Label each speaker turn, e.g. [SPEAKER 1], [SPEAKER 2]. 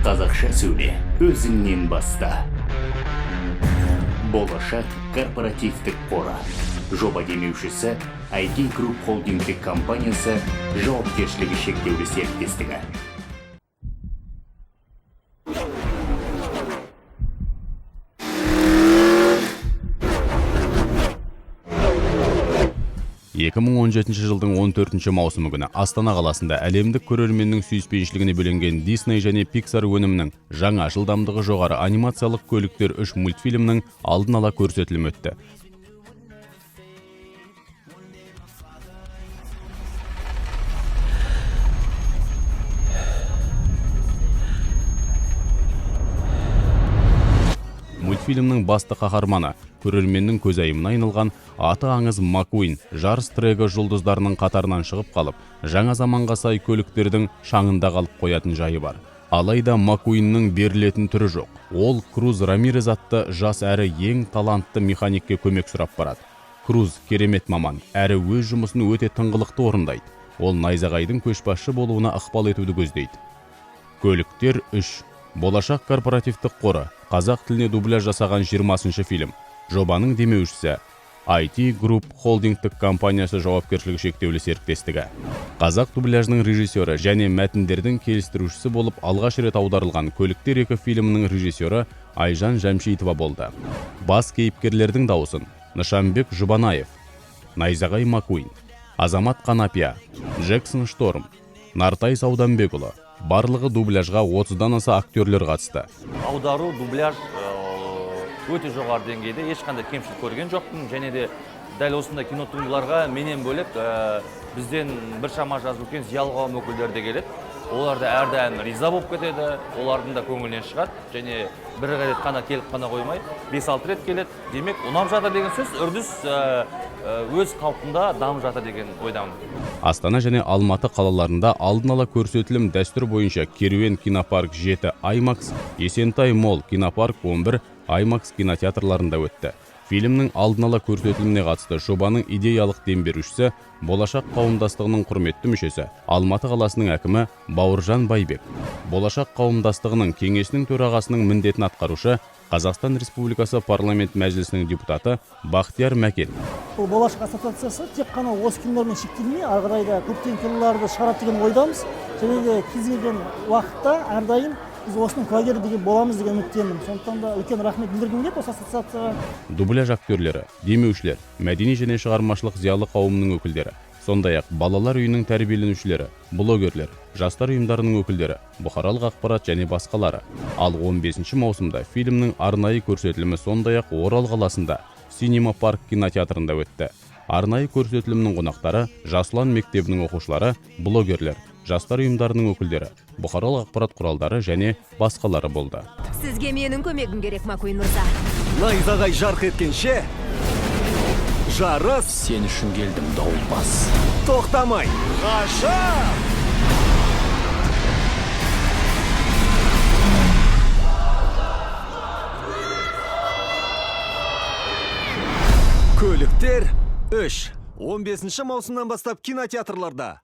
[SPEAKER 1] Қазақша сөйле, өзіңнен баста. Болашақ корпоративтік қоры. Жоба демеушісі IT Group холдингтік компаниясы жауапкершілігі шектеулі серіктестігі.
[SPEAKER 2] 2017 жылдың 14 маусымы күні Астана қаласында әлемдік көрерменнің сүйіспеншілігіне бөленген Disney және Pixar өнімінің жаңа жылдамдығы жоғары анимациялық көліктер 3 мультфильмнің алдын ала көрсетілімі өтті. Мультфильмнің басты қаһарманы, көрерменнің көзайымына айналған аты аңыз Маккуин жарыс трегі жұлдыздарының қатарынан шығып қалып, жаңа заманға сай көліктердің шаңында қалып қоятын жайы бар. Алайда Маккуиннің берілетін түрі жоқ. Ол Круз Рамирез атты жас әрі ең талантты механикке көмек сұрап барады. Круз керемет маман, әрі өз жұмысын өте тыңғылықты орындайды. Ол найзағайдың көшбасшы болуына ықпал етуді көздейді. Көліктер 3. Болашақ корпоративтік қоры. Қазақ тіліне дубляж жасаған 20-шы фильм. Жобаның демеушісі IT Group холдингтік компаниясы жауапкершілігі шектеулі серіктестігі. Қазақ дубляжының режиссері және мәтіндердің келістірушісі болып алғаш рет аударылған Көліктер 2 фильмінің режиссері Айжан Жәмшитова болды. Бас кейіпкерлердің дауысын Нышанбек Жұбанаев, Найзағай Маккуин, Азамат Қанапия, Джексон Шторм, Нартай Сауданбекұлы. Барлығы дубляжға 30-дан аса актерлер қатысты.
[SPEAKER 3] Аудару, дубляж өте жоғары деңгейде, ешқандай кемшілік көрген жоқпын, және де дәл осындай кинотуындыларға менен бөлек бізден біршама жас үлкен зиялы қауым өкілдері де келеді. Олар да әрдайым риза болып кетеді, олардың да көңілінен шығады, және бір рет қана келіп қана қоймай, 5-6 рет келеді. Демек, ұнап жатыр деген сөз, үрдіс өз қалпында дамып жатыр деген ойдамын.
[SPEAKER 2] Астана және Алматы қалаларында алдын ала көрсетілім дәстүр бойынша Керуен кинопарк 7 IMAX, Есентай Молл кинопарк 11 IMAX кинотеатрларында өтті. Фильмнің алдын ала көрсетіліміне қатысты жобаның идеялық дем берушісі, Болашақ қауымдастығының құрметті мүшесі, Алматы қаласының әкімі Бауыржан Байбек. Болашақ қауымдастығының кеңесінің төрағасының міндетін атқарушы Қазақстан Республикасы парламент мәжілісінің депутаты Бақтияр Мәкен.
[SPEAKER 4] Бұл Болашақ ассоциациясы тек қана осы кинолармен шектелмей, ары қарай да көптеген киноларды шығарады деген ойдамыз. Және де кез келген уақытта әрдайым біз осының куәгері деген боламыз деген үміттемін. Сондықтан да үлкен рахмет білдіргім келеді осы ассоциацияға.
[SPEAKER 2] Дубляж актерлері, демеушілер, мәдени және шығармашылық зиялы қауымның өкілдері, сондай-ақ балалар үйінің тәрбиеленушілері, блогерлер, жастар ұйымдарының өкілдері, бұқаралық ақпарат және басқалары. Ал 15 маусымда фильмнің арнайы көрсетілімі сондай-ақ Орал қаласында Cinema Park кинотеатрында өтті. Арнайы көрсетілімнің қонақтары Жасұлан мектебінің оқушылары, блогерлер, жастар ұйымдарының өкілдері, бұқаралық ақпарат құралдары және басқалары болды.
[SPEAKER 5] Сізге менің көмегім керек, Маккуин мырза.
[SPEAKER 6] Найзағай жарқ еткенше, жарыс
[SPEAKER 1] Сен үшін келдім, дауылпаз.
[SPEAKER 6] тоқтамай. Ғажап! Көліктер 3. 15 маусымнан бастап кинотеатрларда.